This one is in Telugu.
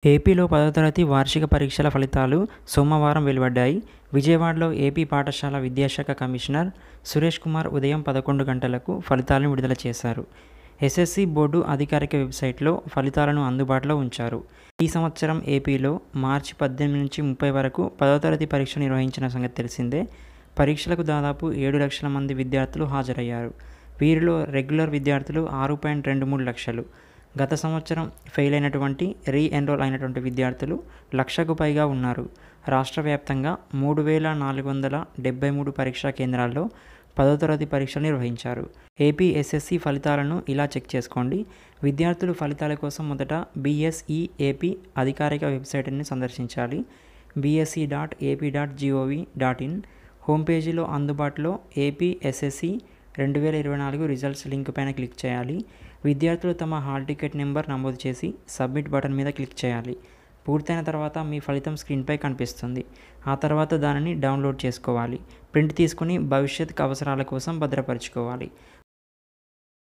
ఏపీలో 10వ తరగతి వార్షిక పరీక్షల ఫలితాలు సోమవారం వెలువడ్డాయి. విజయవాడలో ఏపీ పాఠశాల విద్యాశాఖ కమిషనర్ సురేష్ కుమార్ ఉదయం 11 గంటలకు ఫలితాలను విడుదల చేశారు. ఎస్ఎస్సీ బోర్డు అధికారిక వెబ్సైట్లో ఫలితాలను అందుబాటులో ఉంచారు. ఈ సంవత్సరం ఏపీలో మార్చి 18 నుంచి 30 వరకు 10వ తరగతి పరీక్షలు నిర్వహించిన సంగతి తెలిసిందే. పరీక్షలకు దాదాపు 7 లక్షల మంది విద్యార్థులు హాజరయ్యారు. వీరిలో రెగ్యులర్ విద్యార్థులు 6.23 లక్షలు. గత సంవత్సరం ఫెయిల్ అయినటువంటి ఎన్రోల్ అయినటువంటి విద్యార్థులు 1,00,000కు పైగా ఉన్నారు. రాష్ట్ర వ్యాప్తంగా 3,473 పరీక్షా కేంద్రాల్లో 10వ తరగతి పరీక్షలు నిర్వహించారు. ఏపీ ఎస్ఎస్సీ ఫలితాలను ఇలా చెక్ చేసుకోండి. విద్యార్థులు ఫలితాల కోసం మొదట బీఎస్ఈ ఏపీ అధికారిక వెబ్సైట్ని సందర్శించాలి. bse.ap.gov.in హోమ్ పేజీలో అందుబాటులో ఏపీ ఎస్ఎస్సీ 2024 రిజల్ట్స్ లింక్ పైన క్లిక్ చేయాలి. విద్యార్థులు తమ హాల్ టికెట్ నెంబర్ నమోదు చేసి సబ్మిట్ బటన్ మీద క్లిక్ చేయాలి. పూర్తయిన తర్వాత మీ ఫలితం స్క్రీన్పై కనిపిస్తుంది. ఆ తర్వాత దానిని డౌన్లోడ్ చేసుకోవాలి. ప్రింట్ తీసుకుని భవిష్యత్ అవసరాల కోసం భద్రపరచుకోవాలి.